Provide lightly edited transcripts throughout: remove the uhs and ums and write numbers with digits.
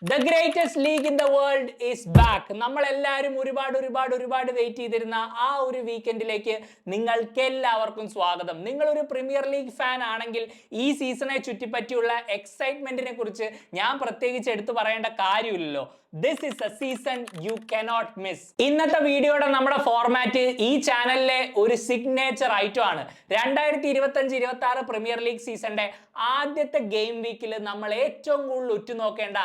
The greatest league in the world is back. നമ്മൾ എല്ലാവരും ഒരുപാട് വെയിറ്റ് ചെയ്തിരുന്ന ആ ഒരു വീക്കെൻഡിലേക്ക് നിങ്ങൾക്ക് എല്ലാവർക്കും സ്വാഗതം. നിങ്ങൾ ഒരു പ്രീമിയർ ലീഗ് ഫാൻ ആണെങ്കിൽ ഈ സീസണെ ചുറ്റിപ്പറ്റിയുള്ള എക്സൈറ്റ്മെന്റിനെ കുറിച്ച് ഞാൻ പ്രത്യേകിച്ച് എടുത്തു പറയേണ്ട കാര്യമില്ലല്ലോ. This is a season you cannot miss. ഇന്നത്തെ വീഡിയോയുടെ നമ്മുടെ ഫോർമാറ്റ് ഈ ചാനലിലെ ഒരു സിഗ്നേച്ചർ ഐറ്റം ആണ്. 2025-26 പ്രീമിയർ ലീഗ് സീസണിന്റെ ആദ്യത്തെ ഗെയിം വീക്കിൽ നമ്മൾ ഏറ്റവും കൂടുതൽ ഉറ്റുനോക്കേണ്ട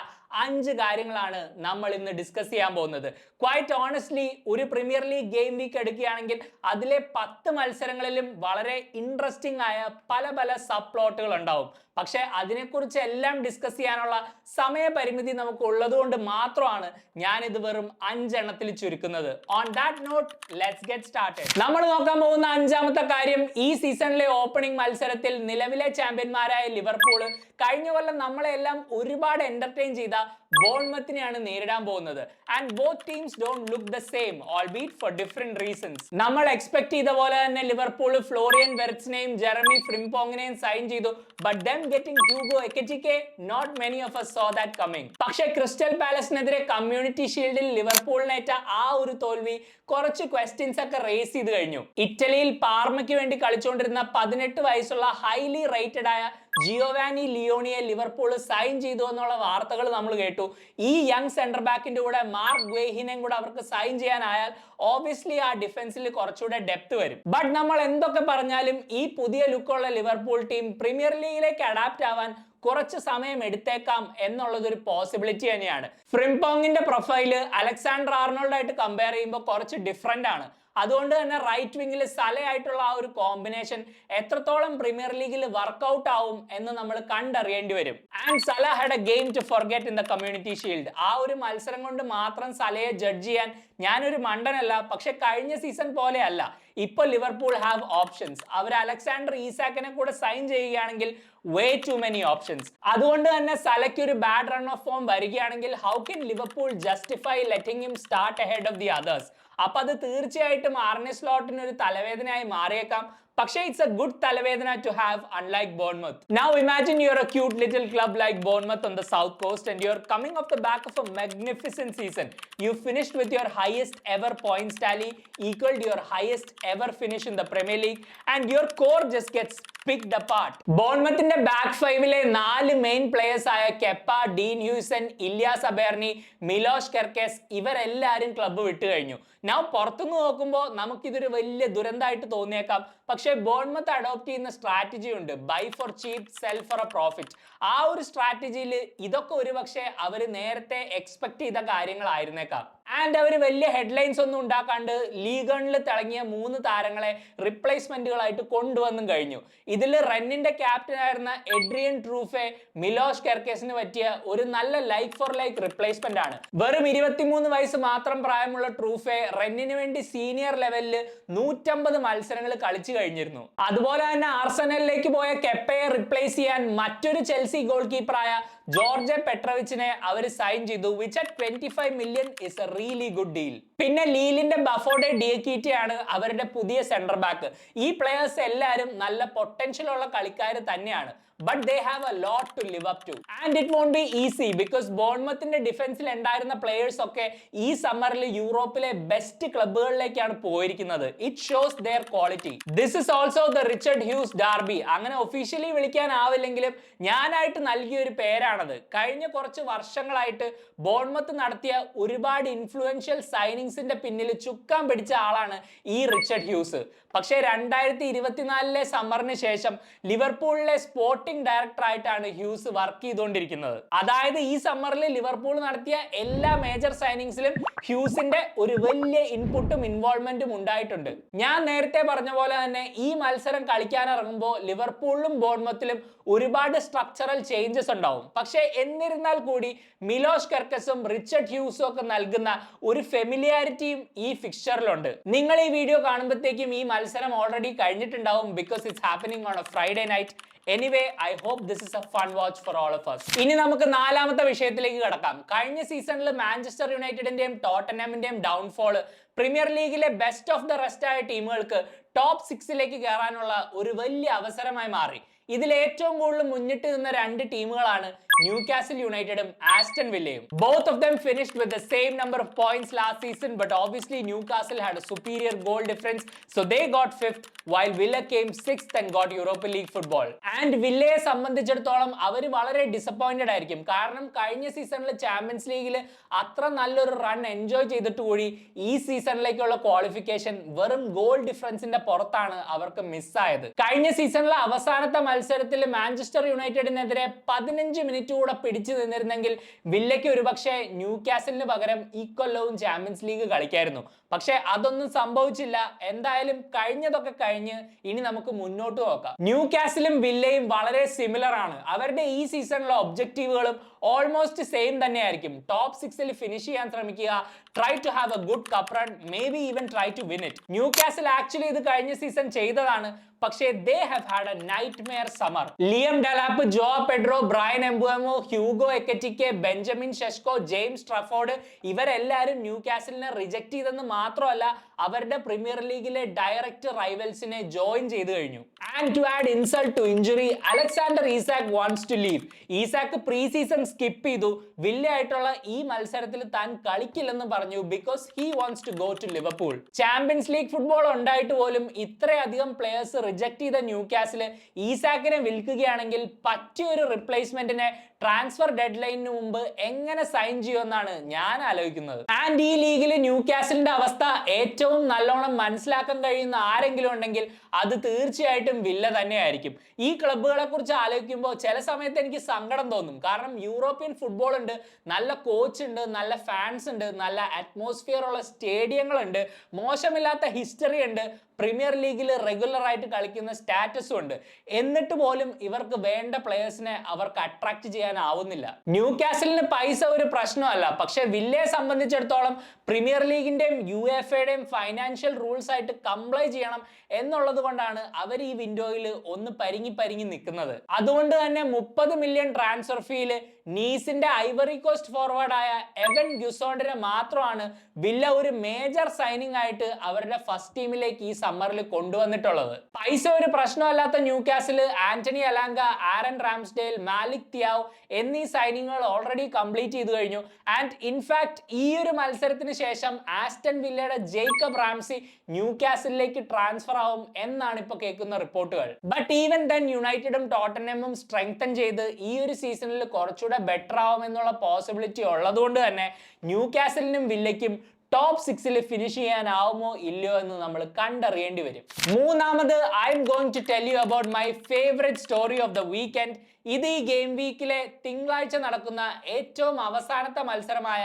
5 കാര്യങ്ങളാണ് നമ്മൾ ഇന്ന് ഡിസ്കസ് ചെയ്യാൻ പോകുന്നത്. ക്വൈറ്റ് ഓണസ്റ്റ്ലി ഒരു പ്രീമിയർ ലീഗ് ഗെയിം വീക്ക് എടുക്കുകയാണെങ്കിൽ അതിലെ 10 മത്സരങ്ങളിലും വളരെ ഇൻട്രസ്റ്റിംഗ് ആയ പല സബ് പ്ലോട്ടുകൾ ഉണ്ടാവും. പക്ഷെ അതിനെക്കുറിച്ച് എല്ലാം ഡിസ്കസ് ചെയ്യാനുള്ള സമയപരിമിതി നമുക്ക് ഉള്ളതുകൊണ്ട് മാത്രമാണ് ഞാൻ ഇത് വെറും 5 എണ്ണത്തിൽ ചുരുക്കുന്നത്. On that note let's get started. നമ്മൾ നോക്കാൻ പോകുന്ന 5ാമത്തെ കാര്യം, ഈ സീസണിലെ ഓപ്പണിംഗ് മത്സരത്തിൽ നിലവിലെ ചാമ്പ്യന്മാരായ ലിവർപൂള് കഴിഞ്ഞ കൊല്ലം നമ്മളെല്ലാം ഒരുപാട് എന്റർടൈൻ ചെയ്ത ബോൺമത്തിനെയാണ് നേരിടാൻ പോകുന്നത്. And both teams don't look the same, albeit for different reasons. നമ്മൾ എക്സ്പെക്ട് ചെയ്ത പോലെ തന്നെ ലിവർപൂൾ ഫ്ലോറിയൻ വെർട്സിനെയും ജെറമി ഫ്രിംപോങ്ങിനെയും സൈൻ ചെയ്തു. But them getting Hugo Ekitike, not many of us saw that coming. പക്ഷേ ക്രിസ്റ്റൽ പാലസിനെതിരെ കമ്മ്യൂണിറ്റി ഷീൽഡിൽ ലിവർപൂളിനേറ്റ ആ ഒരു തോൽവി കുറച്ച് ക്വസ്റ്റ്യൻസ് ഒക്കെ റേസ് ചെയ്ത് കഴിഞ്ഞു. ഇറ്റലിയിൽ പാർമയ്ക്ക് വേണ്ടി കളിച്ചുകൊണ്ടിരുന്ന 18 വയസ്സുള്ള ഹൈലി റേറ്റഡ് ആയ ജിയോവാനി ലിയോണിയെ ലിവർപൂൾ സൈൻ ചെയ്തു എന്നുള്ള വാർത്തകൾ നമ്മൾ കേട്ടു. ഈ യങ് സെന്റർ ബാക്കിന്റെ കൂടെ മാർക്ക് ഗ്വേഹിനെയും കൂടെ അവർക്ക് സൈൻ ചെയ്യാനായാൽ ഓബിയസ്ലി ആ ഡിഫൻസിൽ കുറച്ചുകൂടെ ഡെപ്ത് വരും. ബട്ട് നമ്മൾ എന്തൊക്കെ പറഞ്ഞാലും ഈ പുതിയ ലുക്കുള്ള ലിവർപൂൾ ടീം പ്രീമിയർ ലീഗിലേക്ക് അഡാപ്റ്റ് ആവാൻ കുറച്ച് സമയം എടുത്തേക്കാം എന്നുള്ളത് ഒരു പോസിബിലിറ്റി തന്നെയാണ്. ഫ്രിംപോങ്ങിന്റെ പ്രൊഫൈല് അലക്സാണ്ടർ ആർണോൾഡായിട്ട് കമ്പയർ ചെയ്യുമ്പോൾ കുറച്ച് ഡിഫറെന്റ് ആണ്. അതുകൊണ്ട് തന്നെ റൈറ്റ് വിങ്ങിൽ സലയായിട്ടുള്ള ആ ഒരു കോമ്പിനേഷൻ എത്രത്തോളം പ്രീമിയർ ലീഗിൽ വർക്ക്ഔട്ട് ആവും എന്ന് നമ്മൾ കണ്ടറിയേണ്ടി വരും. And Salah had a game to forget in the community shield. ആ ഒരു മത്സരം കൊണ്ട് മാത്രം സലയെ ജഡ്ജ് ചെയ്യാൻ ഞാനൊരു മണ്ടനല്ല. പക്ഷെ കഴിഞ്ഞ സീസൺ പോലെ അല്ല. ഇപ്പൊ ലിവർപൂൾ ഹാവ് ഓപ്ഷൻസ്. അവർ അലക്സാണ്ടർ ഈസാക്കിനെ കൂടെ സൈൻ ചെയ്യുകയാണെങ്കിൽ വേ ടു മെനി ഓപ്ഷൻസ്. അതുകൊണ്ട് തന്നെ സലയ്ക്ക് ഒരു ബാഡ് റൺ ഓഫ് ഫോം വരികയാണെങ്കിൽ how can Liverpool justify letting him start ahead of the others? അപ്പൊ അത് തീർച്ചയായിട്ടും ആർനെ സ്ലോട്ടിന് ഒരു തലവേദനയായി മാറിയേക്കാം. പക്ഷേ ഇറ്റ്സ് എ ഗുഡ് തലവേദന to have, unlike Bournemouth. Now imagine you're a cute little club like Bournemouth on the south coast and you're coming off the back of a magnificent season. You finished with your highest ever points tally, equaled your highest ever finish in the Premier League, and your core just gets picked apart. ബോൺമത്തിന്റെ back ഫൈവിലെ 4 main players ആയ Kepa, Dean Huijsen, Illia Zabarnyi, Milos Kerkez ഇവരെല്ലാരും club വിട്ടു കഴിഞ്ഞു. ഞാൻ പുറത്തുനിന്ന് നോക്കുമ്പോൾ നമുക്കിതൊരു വലിയ ദുരന്തമായിട്ട് തോന്നിയേക്കാം. പക്ഷേ ബോൺമത്ത് അഡോപ്റ്റ് ചെയ്യുന്ന സ്ട്രാറ്റജി ഉണ്ട്, buy for cheap sell for a profit. ആ ഒരു സ്ട്രാറ്റജിയിൽ ഇതൊക്കെ ഒരുപക്ഷെ അവർ നേരത്തെ എക്സ്പെക്ട് ചെയ്ത കാര്യങ്ങളായിരുന്നേക്കാം. ആൻഡ് അവർ വലിയ ഹെഡ്ലൈൻസ് ഒന്നും ഉണ്ടാക്കാണ്ട് ലീഗ് വണ്ണിൽ തിളങ്ങിയ 3 താരങ്ങളെ റിപ്ലേസ്മെന്റുകളായിട്ട് കൊണ്ടുവന്നും കഴിഞ്ഞു. ഇതിൽ റെന്നിന്റെ ക്യാപ്റ്റൻ ആയിരുന്ന എഡ്രിയൻ ട്രൂഫെ മിലോഷ് കെർക്കേസിന് പറ്റിയ ഒരു നല്ല ലൈക്ക് ഫോർ ലൈക്ക് റിപ്ലേസ്മെന്റ് ആണ്. വെറും 23 വയസ്സ് മാത്രം പ്രായമുള്ള ട്രൂഫെ റെന്നിന് വേണ്ടി സീനിയർ ലെവലിൽ 150 മത്സരങ്ങൾ കളിച്ചു കഴിഞ്ഞിരുന്നു. അതുപോലെ തന്നെ ആർസനലിലേക്ക് പോയ കെപ്പയെ റിപ്ലേസ് ചെയ്യാൻ മറ്റൊരു ചെൽസി ഗോൾ കീപ്പറായ ജോർജെ പെട്രോവിച്ചിനെ അവർ സൈൻ ചെയ്തു, which at 25 million is a really good deal. പിന്നെ ലീലിന്റെ ബഫോർഡെ ഡിയക്കീറ്റയാണ് അവരുടെ പുതിയ സെന്റർ ബാക്ക്. ഈ പ്ലേയേഴ്സ് എല്ലാവരും നല്ല പൊട്ടൻഷ്യൽ ഉള്ള കളിക്കാർ തന്നെയാണ്. But they have a lot to live up to. And it won't be easy because ബോൺമത്തിന്റെ ഡിഫൻസിൽ ഉണ്ടായിരുന്ന പ്ലേയേഴ്സ് ഒക്കെ ഈ സമ്മറിൽ യൂറോപ്പിലെ ബെസ്റ്റ് ക്ലബ്ബുകളിലേക്കാണ് പോയിരിക്കുന്നത്. It shows their quality. This is also the Richard Hughes Derby. അങ്ങനെ ഒഫീഷ്യലി വിളിക്കാനാവില്ലെങ്കിലും ഞാനായിട്ട് നൽകിയ ഒരു പേരാണത്. കഴിഞ്ഞ കുറച്ച് വർഷങ്ങളായിട്ട് ബോൺമത്ത് നടത്തിയ ഒരുപാട് ഇൻഫ്ലുവൻഷ്യൽ സൈനിങ്സിന്റെ പിന്നിൽ ചുക്കാൻ പിടിച്ച ആളാണ് ഈ റിച്ചർഡ് ഹ്യൂസ്. പക്ഷേ 2024 സമ്മറിന് ശേഷം ലിവർപൂളിലെ സ്പോർട്ടിംഗ് ഡയറക്ടർ ആയിട്ടാണ് ഹ്യൂസ് വർക്ക് ചെയ്തുകൊണ്ടിരിക്കുന്നത്. അതായത് ഈ സമ്മറിൽ ലിവർപൂൾ നടത്തിയ എല്ലാ മേജർ സൈനിങ്സിലും ഹ്യൂസിന്റെ ഒരു വലിയ ഇൻപുട്ടും ഇൻവോൾവ്മെന്റും ഉണ്ടായിട്ടുണ്ട്. ഞാൻ നേരത്തെ പറഞ്ഞ പോലെ തന്നെ ഈ മത്സരം കളിക്കാൻ ഇറങ്ങുമ്പോൾ ലിവർപൂളിലും ബോൺമത്തിലും ഒരുപാട് സ്ട്രക്ചറൽ ചേഞ്ചസ് ഉണ്ടാവും. പക്ഷേ എന്നിരുന്നാൽ കൂടി മിലോഷ് കെർക്കസും റിച്ചർഡ് ഹ്യൂസും ഒക്കെ നൽകുന്ന ഒരു ഫെമിലിയാരിറ്റിയും ഈ ഫിക്സ്ചറിലുണ്ട്. നിങ്ങൾ ഈ വീഡിയോ കാണുമ്പോഴത്തേക്കും ഈ മത്സരം ഓൾറെഡി കഴിഞ്ഞിട്ടുണ്ടാവും, because it's happening on a Friday night. Anyway, I hope this is a fun watch for all of us. ഇനി നമുക്ക് 4ാമത്തെ വിഷയത്തിലേക്ക് കടക്കാം. കഴിഞ്ഞ സീസണിൽ മാഞ്ചസ്റ്റർ യുണൈറ്റഡിന്റെയും ടോട്ടൻഹാമിന്റെയും ഡൗൺഫോൾ പ്രീമിയർ ലീഗിലെ ബെസ്റ്റ് ഓഫ് ദ റെസ്റ്റ് ആയ ടീമുകൾക്ക് ടോപ്പ് 6ലേക്ക് കയറാനുള്ള ഒരു വലിയ അവസരമായി മാറി. ഇതിൽ ഏറ്റവും കൂടുതൽ മുന്നിട്ട് നിന്ന രണ്ട് ടീമുകളാണ് ന്യൂകാസിൽ യുണൈറ്റഡും Aston വില്ലയും. Both of them finished with the same number of points last season, but obviously Newcastle had a superior goal difference, so they got 5th while Villa came 6th and got Europa League football. And വില്ലയെ സംബന്ധിച്ചിടത്തോളം അവർ വളരെ disappointed ആയിരിക്കും. കാരണം കഴിഞ്ഞ സീസണിൽ champions ലീഗിൽ അത്ര നല്ലൊരു run enjoy ചെയ്തിട്ട് കൂടി ഈ സീസണിലേക്കുള്ള ക്വാളിഫിക്കേഷൻ വെറും ഗോൾ ഡിഫറൻസിന്റെ പുറത്താണ് അവർക്ക് മിസ്സായത്. കഴിഞ്ഞ സീസണിലെ അവസാനത്തെ മത്സരത്തിൽ മാഞ്ചസ്റ്റർ യുണൈറ്റഡിനെതിരെ 15 മിനിറ്റ് കൂടെ പിടിച്ചു നിന്നിരുന്നെങ്കിൽ വില്ലയ്ക്ക് ഒരുപക്ഷെ ന്യൂകാസലിന് പകരം ഈ കൊല്ലവും ചാമ്പ്യൻസ് ലീഗ് കളിക്കായിരുന്നു. പക്ഷെ അതൊന്നും സംഭവിച്ചില്ല. എന്തായാലും കഴിഞ്ഞതൊക്കെ കഴിഞ്ഞ് ഇനി നമുക്ക് മുന്നോട്ട് നോക്കാം. ന്യൂകാസലും വില്ലയും വളരെ സിമിലർ ആണ്. അവരുടെ ഈ സീസണിലെ ഒബ്ജക്റ്റീവുകളും ഓൾമോസ്റ്റ് സെയിം തന്നെയായിരിക്കും. ടോപ്പ് 6ൽ ഫിനിഷ് ചെയ്യാൻ ശ്രമിക്കുക, try to have a good cup run, maybe even try to win it. Newcastle actually ഇത് കഴിഞ്ഞ സീസൺ ചെയ്തതാണ്, പക്ഷേ they have had a nightmare summer. Liam Delap, Joao Pedro, Bryan Mbeumo, Hugo Ekitike, Benjamin Sesko, James Trafford ഇവരെല്ലാവരും ന്യൂകാസലിനെ reject ചെയ്തെന്ന് മാത്രമല്ല അവരുടെ premier ലീഗിലെ ഡയറക്റ്റ് റൈവൽസിനെ ജോയിൻ ചെയ്തു കഴിഞ്ഞു. And to add insult to injury, Alexander Isak wants to leave. Isak pre season skip ചെയ്തു. Villa ആയിട്ടുള്ള ഈ മത്സരത്തിൽ താൻ കളിക്കില്ലെന്ന് പറഞ്ഞു because he wants to go to Liverpool. Champions League football ഉണ്ടായിട്ട് പോലും ഇത്രയധികം പ്ലേയേഴ്സ് റിജക്ട് ചെയ്ത ന്യൂകാസല് ഈസാക്കിനെ വിൽക്കുകയാണെങ്കിൽ പറ്റിയൊരു റിപ്ലേസ്മെന്റിനെ ട്രാൻസ്ഫർ ഡെഡ് ലൈനിന് മുമ്പ് എങ്ങനെ സൈൻ ചെയ്യുമെന്നാണ് ഞാൻ ആലോചിക്കുന്നത്. ആൻഡ് ഈ ലീഗിൽ ന്യൂകാസലിന്റെ അവസ്ഥ ഏറ്റവും നല്ലോണം മനസ്സിലാക്കാൻ കഴിയുന്ന ആരെങ്കിലും ഉണ്ടെങ്കിൽ അത് തീർച്ചയായിട്ടും വില്ല തന്നെയായിരിക്കും. ഈ ക്ലബ്ബുകളെ കുറിച്ച് ആലോചിക്കുമ്പോൾ ചില സമയത്ത് എനിക്ക് സങ്കടം തോന്നും. കാരണം യൂറോപ്യൻ ഫുട്ബോൾ ഉണ്ട്, നല്ല കോച്ച് ഉണ്ട്, നല്ല ഫാൻസ് ഉണ്ട്, നല്ല അറ്റ്മോസ്ഫിയർ ഉള്ള സ്റ്റേഡിയങ്ങളുണ്ട്, മോശമില്ലാത്ത ഹിസ്റ്ററി ഉണ്ട്, പ്രീമിയർ ലീഗിൽ റെഗുലർ ആയിട്ട് കളിക്കുന്ന സ്റ്റാറ്റസും ഉണ്ട്. എന്നിട്ട് പോലും ഇവർക്ക് വേണ്ട പ്ലേയേഴ്സിനെ അവർക്ക് അട്രാക്ട് ചെയ്യാനാവുന്നില്ല. ന്യൂകാസലിന് പൈസ ഒരു പ്രശ്നമല്ല, പക്ഷെ വില്ലയെ സംബന്ധിച്ചിടത്തോളം പ്രീമിയർ ലീഗിന്റെയും യുഎഫയുടെയും ഫൈനാൻഷ്യൽ റൂൾസ് ആയിട്ട് കംപ്ലൈ ചെയ്യണം എന്നുള്ളത് കൊണ്ടാണ് അവർ ഈ വിൻഡോയിൽ ഒന്ന് പരിങ്ങി നിൽക്കുന്നത്. അതുകൊണ്ട് തന്നെ 30 മില്യൺ ട്രാൻസ്ഫർ ഫീല് നീസിന്റെ ഐവറി കോസ്റ്റ് ഫോർവേഡായ എവൻ ഗ്യുസോണ്ടിനെ മാത്രമാണ് വില്ല ഒരു മേജർ സൈനിങ് ആയിട്ട് അവരുടെ ഫസ്റ്റ് ടീമിലേക്ക് ഈ സമ്മറിൽ കൊണ്ടുവന്നിട്ടുള്ളത്. പൈസ ഒരു പ്രശ്നമല്ലാത്ത ന്യൂകാസല് ആന്റണി അലാങ്ക, ആരൻ റാംസ്ഡെയിൽ, മാലിക് തിയാവ് എന്നീ സൈനിങ്ങുകൾ ഓൾറെഡി കംപ്ലീറ്റ് ചെയ്തു കഴിഞ്ഞു. ആൻഡ് ഇൻഫാക്ട് ഈ ഒരു മത്സരത്തിന് ശേഷം ആസ്റ്റൺ വില്ലയുടെ ജേക്കബ് റാംസി ന്യൂകാസലിലേക്ക് ട്രാൻസ്ഫർ ആവും എന്നാണ് ഇപ്പൊ കേൾക്കുന്ന റിപ്പോർട്ടുകൾ. ബട്ട് ഈവൻ ദെൻ യുണൈറ്റഡും ടോട്ടൻഹമും സ്ട്രെങ്തൻ ചെയ്ത് ഈ ഒരു സീസണിൽ കുറച്ചുകൂടെ ബെറ്റർ ആവും എന്നുള്ള പോസിബിലിറ്റി ഉള്ളതുകൊണ്ട് തന്നെ ന്യൂകാസലിനും വില്ലയ്ക്കും ടോപ്പ് 6ൽ ഫിനിഷ് ചെയ്യാനാവുമോ ഇല്ലയോ എന്ന് നമ്മൾ കണ്ടറിയേണ്ടി വരും. മൂന്നാമത് I'm going to tell you about my favourite story of the weekend. ഇത് ഈ ഗെയിം വീക്കിലെ തിങ്കളാഴ്ച നടക്കുന്ന ഏറ്റവും അവസാനത്തെ മത്സരമായ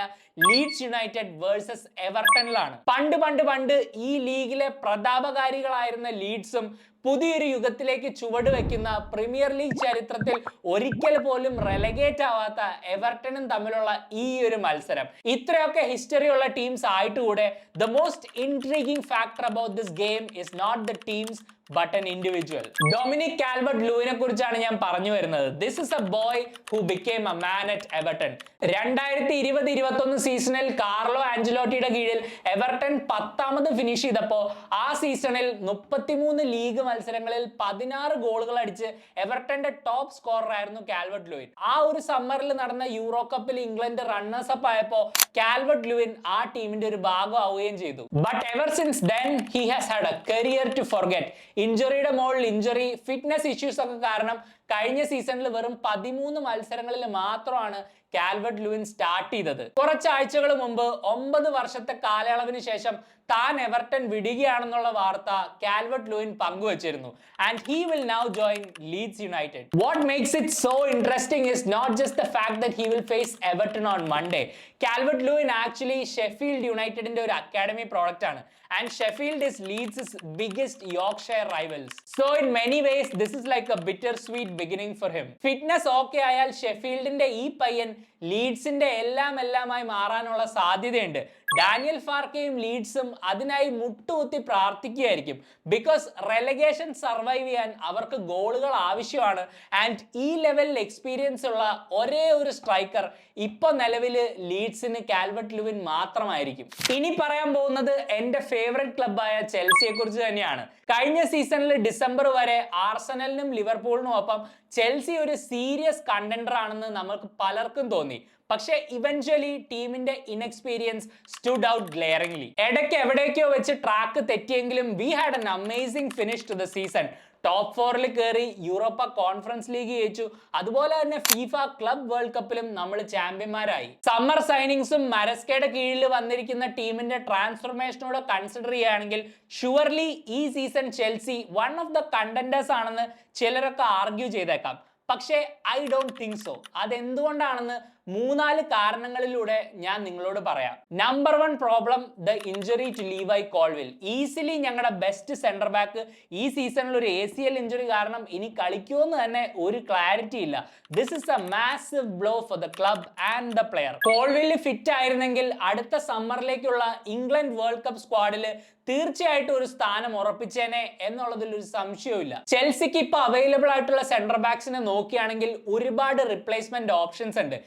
ലീഡ്സ് യുണൈറ്റഡ് വേഴ്സസ് എവർട്ടണിലാണ്. പണ്ട് ഈ ലീഗിലെ പ്രതാപകാരികളായിരുന്ന ലീഡ്സും പുതിയൊരു യുഗത്തിലേക്ക് ചുവട് വെക്കുന്ന പ്രീമിയർ ലീഗ് ചരിത്രത്തിൽ ഒരിക്കൽ പോലും റെലഗേറ്റ് ആവാത്ത എവർട്ടണും തമ്മിലുള്ള ഈ ഒരു മത്സരം. ഇത്രയൊക്കെ ഹിസ്റ്ററി ഉള്ള ടീംസ് ആയിട്ട് കൂടെ the most intriguing factor about this game is not the teams but an individual. Dominic Calvert-Lewinനെ കുറിച്ചാണ് ഞാൻ പറഞ്ഞു വരുന്നത്. This is a boy who became a man at Everton. 2020-21 സീസണിൽ കാർലോ ആഞ്ചലോട്ടിയുടെ കീഴിൽ എവർട്ടൺ 10ാമത് ഫിനിഷ് ചെയ്തപ്പോൾ ആ സീസണിൽ 33 ലീഗ് മത്സരങ്ങളിൽ 16 ഗോളുകൾ അടിച്ച് എവർട്ടന്റെ ടോപ്പ് സ്കോറർ ആയിരുന്നു കാൽവർട്ട്-ലൂയിൻ. ആ ഒരു സമ്മറിൽ നടന്ന യൂറോ കപ്പിൽ ഇംഗ്ലണ്ട് റണ്ണേഴ്സ് അപ്പ് ആയപ്പോൾ കാൽവർട്ട്-ലൂയിൻ ആ ടീമിന്റെ ഒരു ഭാഗമാവുകയും ചെയ്തു. But ever since then he has had a career to forget. ഇഞ്ചുറിയുടെ മുകളിൽ ഇഞ്ചുറി, ഫിറ്റ്നസ് ഇഷ്യൂസ് ഒക്കെ കാരണം കഴിഞ്ഞ സീസണിൽ വെറും 13 മത്സരങ്ങളിൽ മാത്രമാണ് കാൽവർട്ട്-ലൂയിൻ സ്റ്റാർട്ട് ചെയ്തത്. കുറച്ചാഴ്ചകൾ മുമ്പ് 9 വർഷത്തെ കാലയളവിന് ശേഷം താൻ എവർട്ടൺ വിടുകയാണെന്നുള്ള വാർത്ത കാൽവർട്ട്-ലൂയിൻ പങ്കുവച്ചിരുന്നു. And he will now join Leeds United. What makes it so interesting is not just the fact that he will face Everton on Monday. Calvert Lewin actually Sheffield യുണൈറ്റഡിന്റെ ഒരു academy product ആണ്. And Sheffield is Leeds' biggest Yorkshire rivals. So in many ways, this is like a bittersweet beginning for him. Fitness okay ayal Sheffieldന്റെ ഈ പയ്യൻ ലീഡ്സിന്റെ എല്ലാമായി മാറാനുള്ള സാധ്യതയുണ്ട്. Daniel ഫാർക്കയും ലീഡ്സും അതിനായി മുട്ടുകുത്തി പ്രാർത്ഥിക്കുകയായിരിക്കും. ബിക്കോസ് റെലഗേഷൻ സർവൈവ് ചെയ്യാൻ അവർക്ക് ഗോളുകൾ ആവശ്യമാണ്. ആൻഡ് ഈ ലെവലിൽ എക്സ്പീരിയൻസ് ഉള്ള ഒരേ ഒരു സ്ട്രൈക്കർ ഇപ്പൊ നിലവില് ലീഡ്സിന് കാൽവർട്ട് ലുവിൻ മാത്രമായിരിക്കും. ഇനി പറയാൻ പോകുന്നത് എന്റെ ഫേവറേറ്റ് ക്ലബായ ചെൽസിയെ കുറിച്ച് തന്നെയാണ്. കഴിഞ്ഞ സീസണിൽ ഡിസംബർ വരെ ആർസണലിനും ലിവർപൂളിനും ഒപ്പം ചെൽസി ഒരു സീരിയസ് കണ്ടൻഡർ ആണെന്ന് നമുക്ക് പലർക്കും തോന്നി. പക്ഷെ ഇവൻച്വലി ടീമിന്റെ ഇൻഎക്സ്പീരിയൻസ് സ്റ്റുഡ് ഔട്ട് ഗ്ലെയറിംഗ്ലി. ഇടയ്ക്ക് എവിടേക്കോ വെച്ച് ട്രാക്ക് തെറ്റിയെങ്കിലും we had an amazing finish to the season. Top 4 കയറി, യൂറോപ്പ കോൺഫറൻസ് ലീഗ് ജയിച്ചു, അതുപോലെ തന്നെ ഫിഫ ക്ലബ് വേൾഡ് കപ്പിലും നമ്മൾ ചാമ്പ്യന്മാരായി. സമ്മർ സൈനിങ്സും മരസ്കയുടെ കീഴിൽ വന്നിരിക്കുന്ന ടീമിന്റെ ട്രാൻസ്ഫോർമേഷനോട് കൺസിഡർ ചെയ്യുകയാണെങ്കിൽ ഷുവർലി ഈ season Chelsea one of the contenders ആണെന്ന് ചിലരൊക്കെ ആർഗ്യൂ ചെയ്തേക്കാം. പക്ഷേ ഐ ഡോണ്ട് തിങ്ക് സോ. അതെന്തുകൊണ്ടാണെന്ന് 3-4 കാരണങ്ങളിലൂടെ ഞാൻ നിങ്ങളോട് പറയാം. Number 1 problem, the injury to Levi Colwill. Easily ഞങ്ങളുടെ ബെസ്റ്റ് സെന്റർ ബാക്ക് ഈ സീസണിൽ ഒരു ACL ഇഞ്ചുറി കാരണം ഇനി കളിക്കുമെന്ന് തന്നെ ഒരു ക്ലാരിറ്റി ഇല്ല. This is A massive blow for the club and the player. Colwill fit ആയിരുന്നെങ്കിൽ അടുത്ത സമ്മറിലേക്കുള്ള ഇംഗ്ലണ്ട് വേൾഡ് കപ്പ് സ്ക്വാഡില് തീർച്ചയായിട്ടും ഒരു സ്ഥാനം ഉറപ്പിച്ചേനെ എന്നുള്ളതിൽ ഒരു സംശയവും. ചെൽസിക്ക് ഇപ്പൊ അവൈലബിൾ ആയിട്ടുള്ള സെന്റർ ബാക്സിനെ നോക്കുകയാണെങ്കിൽ ഒരുപാട് റിപ്ലേസ്മെന്റ് ഓപ്ഷൻസ് ഉണ്ട്.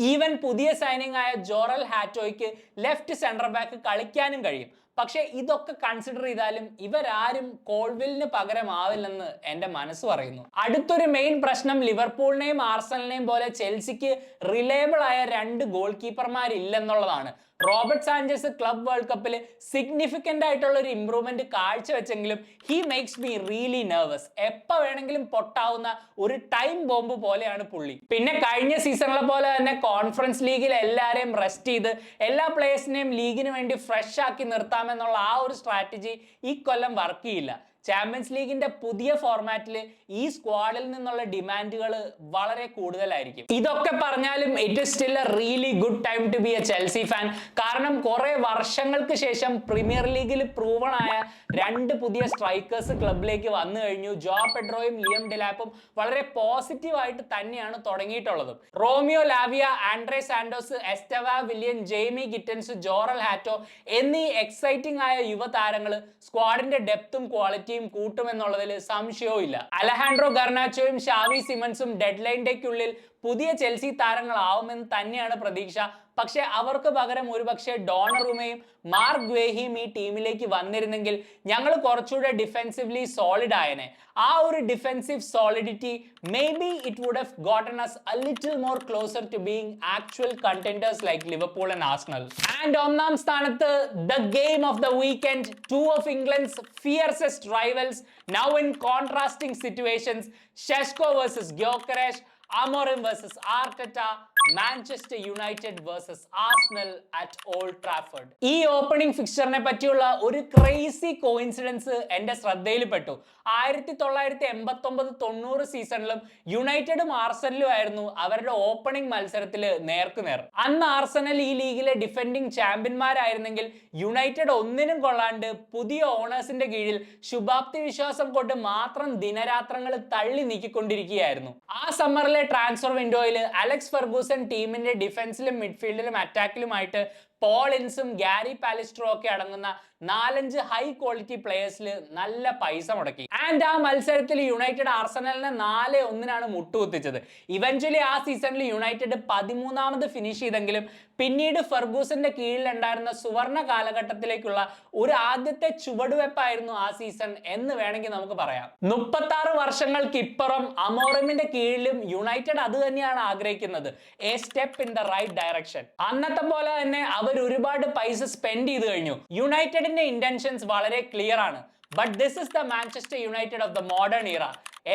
ഈവൻ പുതിയ സൈനിങ് ആയ ജോറൽ ഹാറ്റോയ്ക്ക് ലെഫ്റ്റ് സെന്റർ ബാക്ക് കളിക്കാനും കഴിയും. പക്ഷെ ഇതൊക്കെ കൺസിഡർ ചെയ്താലും ഇവരാരും കോൾവിലിന് പകരമാവില്ലെന്ന് എന്റെ മനസ്സ് പറയുന്നു. അടുത്തൊരു മെയിൻ പ്രശ്നം, ലിവർപൂളിനെയും ആർസണലിനെയും പോലെ ചെൽസിക്ക് റിലയബിൾ ആയ 2 ഗോൾ കീപ്പർമാരില്ലെന്നുള്ളതാണ്. റോബർട്ട് സാഞ്ചസ് ക്ലബ് വേൾഡ് കപ്പിൽ സിഗ്നിഫിക്കന്റ് ആയിട്ടുള്ള ഒരു ഇംപ്രൂവ്മെന്റ് കാഴ്ചവെച്ചെങ്കിലും he makes me really nervous. എപ്പോ വേണമെങ്കിലും പൊട്ടാവുന്ന ഒരു ടൈം ബോംബ് പോലെയാണ് പുള്ളി. പിന്നെ കഴിഞ്ഞ സീസണിലെ പോലെ തന്നെ കോൺഫറൻസ് ലീഗിൽ എല്ലാരെയും റെസ്റ്റ് ചെയ്ത് എല്ലാ പ്ലേയേഴ്സിനെയും ലീഗിന് വേണ്ടി ഫ്രഷ് ആക്കി നിർത്താമെന്നുള്ള ആ ഒരു സ്ട്രാറ്റജി ഈ കൊല്ലം വർക്ക് ചെയ്യില്ല. ചാമ്പ്യൻസ് ലീഗിന്റെ പുതിയ ഫോർമാറ്റിൽ ഈ സ്ക്വാഡിൽ നിന്നുള്ള ഡിമാൻഡുകൾ വളരെ കൂടുതലായിരിക്കും. ഇതൊക്കെ പറഞ്ഞാലും it is still a really good time to be a Chelsea fan. കാരണം കുറെ വർഷങ്ങൾക്ക് ശേഷം പ്രീമിയർ ലീഗിൽ പ്രൂവൺ ആയ 2 പുതിയ സ്ട്രൈക്കേഴ്സ് ക്ലബിലേക്ക് വന്നു കഴിഞ്ഞു. ജോ പെഡ്രോയും ലിയം ഡെലാപ്പും വളരെ പോസിറ്റീവ് ആയിട്ട് തന്നെയാണ് തുടങ്ങിയിട്ടുള്ളത്. Romeo Lavia, Andrey Santos, Estevao Willian, Jamie Gittens, Jorrel Hato എന്നീ എക്സൈറ്റിംഗ് ആയ യുവതാരങ്ങൾ സ്ക്വാഡിന്റെ ഡെപ്തും ക്വാളിറ്റിയും കൂട്ടുമെന്നുള്ളതിൽ സംശയവും ഇല്ല. അലഹാൻഡ്രോ ഗർനാച്ചോയും ഷാവി സിമൻസും ഡെഡ് ലൈൻ ഡേക്കുള്ളിൽ പുതിയ ചെൽസി താരങ്ങളാവുമെന്ന് തന്നെയാണ് പ്രതീക്ഷ. പക്ഷെ അവർക്ക് പകരം ഒരുപക്ഷെ ഡോണറുമയും മാർക്ക് ഗ്വേഹിയും ഈ ടീമിലേക്ക് വന്നിരുന്നെങ്കിൽ ഞങ്ങൾ കുറച്ചുകൂടെ ഡിഫെൻസീവ്ലി സോളിഡ് ആയനെ. ആ ഒരു defensive solidity maybe it would have gotten us a little more closer to being actual contenders like Liverpool and Arsenal. And ഒന്നാം സ്ഥാനത്ത് the game of the weekend, 2 of England's fiercest rivals now in contrasting situations. Šeško versus Gyökeres, Amorim versus Arteta, Manchester United versus Arsenal at old Trafford. ഈ opening ഫിക്ചറിനെ പറ്റിയുള്ള ഒരു crazy coincidence എന്റെ ശ്രദ്ധയിൽപ്പെട്ടു. 1989-90 സീസണിലും യുണൈറ്റഡും ആർസണലും ആയിരുന്നു അവരുടെ ഓപ്പണിംഗ് മത്സരത്തിൽ നേർക്കുനേർ. അന്ന് ആർസണൽ ഈ ലീഗിലെ ഡിഫെൻഡിംഗ് ചാമ്പ്യന്മാരായിരുന്നെങ്കിൽ യുണൈറ്റഡ് ഒന്നിനും കൊള്ളാണ്ട് പുതിയ ഓണേഴ്സിന്റെ കീഴിൽ ശുഭാപ്തി വിശ്വാസം കൊണ്ട് മാത്രം ദിനരാത്രങ്ങൾ തള്ളി നീക്കിക്കൊണ്ടിരിക്കുകയായിരുന്നു. ആ സമ്മറിലെ ട്രാൻസ്ഫർ വിൻഡോയിൽ അലക്സ് ഫെർഗൂസൻ ടീമിന്റെ ഡിഫൻസിലും മിഡ്ഫീൽഡിലും അറ്റാക്കിലുമായിട്ട് പോൾ ഇൻസും ഗാരി പാലിസ്ട്രോ ഒക്കെ അടങ്ങുന്ന 4-5 ഹൈ ക്വാളിറ്റി പ്ലേയേഴ്സിൽ നല്ല പൈസ മുടക്കി. ആൻഡ് ആ മത്സരത്തിൽ യുണൈറ്റഡ് ആർസണലിനെ 4-1 മുട്ടുകുത്തിച്ചത്. ഇവൻച്വലി ആ സീസണിൽ യുണൈറ്റഡ് 13ാമത് ഫിനിഷ് ചെയ്തെങ്കിലും പിന്നീട് ഫെർഗൂസന്റെ കീഴിലുണ്ടായിരുന്ന സുവർണ കാലഘട്ടത്തിലേക്കുള്ള ഒരു ആദ്യത്തെ ചുവടുവെപ്പായിരുന്നു ആ സീസൺ എന്ന് വേണമെങ്കിൽ നമുക്ക് പറയാം. 36 വർഷങ്ങൾക്ക് ഇപ്പുറം അമോറിമിന്റെ കീഴിലും യുണൈറ്റഡ് അത് തന്നെയാണ് ആഗ്രഹിക്കുന്നത്, a step in the right direction. അന്നത്തെ പോലെ തന്നെ അവർ ഒരുപാട് പൈസ സ്പെൻഡ് ചെയ്ത് കഴിഞ്ഞു. യുണൈറ്റഡിന്റെ ഇന്റൻഷൻസ് വളരെ ക്ലിയർ ആണ്. But this is the Manchester United of the modern ഇറ.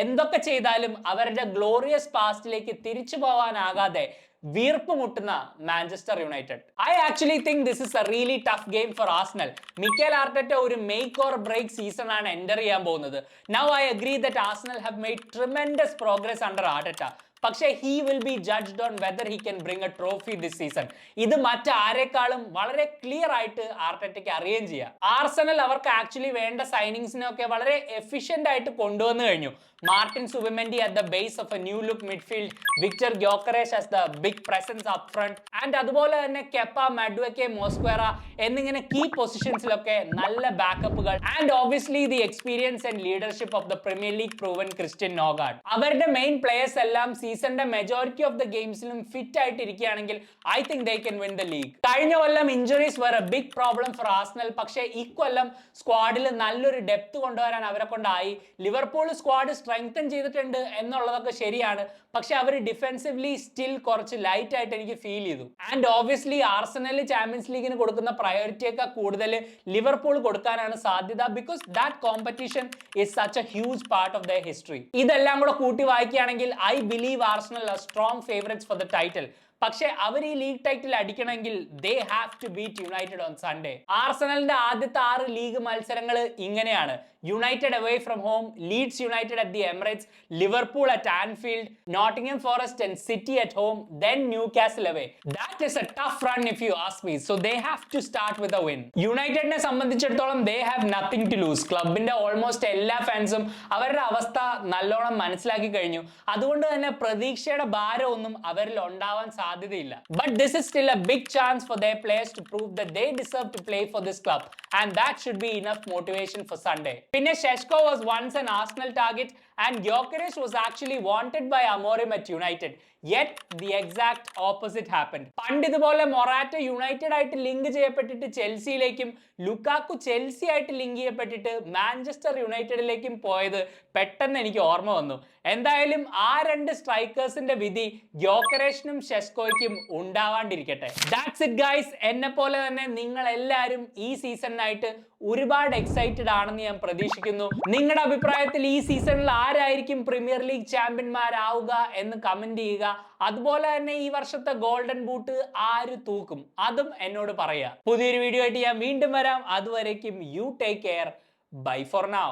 എന്തൊക്കെ ചെയ്താലും അവരുടെ ഗ്ലോറിയസ് പാസ്റ്റിലേക്ക് തിരിച്ചു പോകാനാകാതെ വീർപ്പ് മുട്ടുന്ന Manchester United. I actually think this is a really tough game for Arsenal. Mikel Arteta ഒരു മേക്ക് ഓർ ബ്രേക്ക് സീസൺ ആണ് എൻ്റർ ചെയ്യാൻ പോകുന്നത്. Now I agree that Arsenal have made tremendous progress under Arteta. പക്ഷേ he will be judged on whether he can bring a trophy this season. ഇത് മറ്റാരെക്കാളും വളരെ clear ആയിട്ട് ആർട്ടറ്റയ്ക്ക് അറിയുകയും ചെയ്യാം. ആർസണൽ അവർക്ക് ആക്ച്വലി വേണ്ട സൈനിങ്സിനൊക്കെ വളരെ എഫിഷ്യന്റ് ആയിട്ട് കൊണ്ടുവന്നു കഴിഞ്ഞു. Martin Zubimendi at the base of a new look midfield, Viktor Gyokeres as the big presence up front, and അതുപോലെ തന്നെ കെപ്പ, മഡ്വക്കെ, മോസ്ക്വേറ എന്നിങ്ങനെ കീ പൊസിഷൻസിലൊക്കെ നല്ല ബാക്കപ്പുകൾ, and obviously the experience and leadership of the Premier League proven Christian Norgaard. അവരുടെ main players എല്ലാം സീസണിന്റെ majority of the ഗെയിംസിലും ഫിറ്റ് ആയിട്ട് ഇരിക്കുകയാണെങ്കിൽ I think they can win the league. കഴിഞ്ഞ കൊല്ലം injuries were A big problem for Arsenal. പക്ഷേ ഇക്കൊല്ലം സ്ക്വാഡിൽ നല്ലൊരു ഡെപ്ത് കൊണ്ടുവരാൻ അവരെ കൊണ്ടായി. ലിവർപൂൾ സ്ക്വാഡ് സ്ട്രെങ്തൻ ചെയ്തിട്ടുണ്ട് എന്നുള്ളതൊക്കെ ശരിയാണ്, പക്ഷെ അവർ ഡിഫെൻസീവ്ലി സ്റ്റിൽ കുറച്ച് ലൈറ്റ് ആയിട്ട് എനിക്ക് ഫീൽ ചെയ്തു. ആൻഡ് ഓബ്വിയസ്ലി ആർസണൽ ചാമ്പ്യൻസ് ലീഗിന് കൊടുക്കുന്ന പ്രയോറിറ്റിയൊക്കെ കൂടുതൽ ലിവർപൂൾ കൊടുക്കാനാണ് സാധ്യത, because that competition is such a huge part of the history. ഇതെല്ലാം കൂടെ കൂട്ടി വായിക്കുകയാണെങ്കിൽ I believe Arsenal are strong favourites for the title. പക്ഷെ അവർ ഈ ലീഗ് ടൈറ്റിൽ അടിക്കണമെങ്കിൽ they have to beat United on Sunday. ആർസണലിന്റെ ആദ്യത്തെ 6 ലീഗ് മത്സരങ്ങൾ ഇങ്ങനെയാണ്: United away from home, Leeds United at the Emirates, Liverpool at Anfield, Nottingham Forest and City at home, then Newcastle away. That is a tough run if you ask me. So they have to start with a win. യുണൈറ്റഡിനെ സംബന്ധിച്ചിടത്തോളം they have nothing to lose. ക്ലബിന്റെ almost എല്ലാ ഫാൻസും അവരുടെ അവസ്ഥ നല്ലോണം മനസ്സിലാക്കി കഴിഞ്ഞു. അതുകൊണ്ട് തന്നെ പ്രതീക്ഷയുടെ ഭാരമൊന്നും അവരിൽ ഉണ്ടാവാൻ സാധ്യതയില്ല. But this is still a big chance for their players to prove that they deserve to play for this club, and that should be enough motivation for Sunday. പിന്നെ ഷെഷ്കോ was once an Arsenal target and Gyökeres was actually wanted by Amorim at United. Yet the exact opposite happened. പണ്ട് ഇതുപോലെ Morata United ആയിട്ട് link ചെയ്യപ്പെട്ടിട്ട് ചെൽസിയിലേക്കും Lukaku Chelsea ആയിട്ട് link ചെയ്യപ്പെട്ടിട്ട് Manchester യുണൈറ്റഡിലേക്കും പോയത് പെട്ടെന്ന് എനിക്ക് ഓർമ്മ വന്നു. എന്തായാലും ആ 2 സ്ട്രൈക്കേഴ്സിന്റെ വിധി ഗ്യോക്കറേഷിനും ഷെഷ്കോയ്ക്കും ഉണ്ടാവാണ്ടിരിക്കട്ടെ. That's it guys. എന്നെ പോലെ തന്നെ നിങ്ങൾ എല്ലാവരും ഈ സീസണിനായിട്ട് ഒരുപാട് എക്സൈറ്റഡ് ആണെന്ന് ഞാൻ പ്രതീക്ഷിക്കുന്നു. നിങ്ങളുടെ അഭിപ്രായത്തിൽ ഈ സീസണിൽ ആരായിരിക്കും പ്രീമിയർ ലീഗ് ചാമ്പ്യന്മാരാവുക എന്ന് കമന്റ് ചെയ്യുക. അതുപോലെ തന്നെ ഈ വർഷത്തെ ഗോൾഡൻ ബൂട്ട് ആര് തൂക്കും അതും എന്നോട് പറയുക. പുതിയൊരു വീഡിയോ ആയിട്ട് ഞാൻ വീണ്ടും വരാം. അതുവരേക്കും you take care. Bye for now.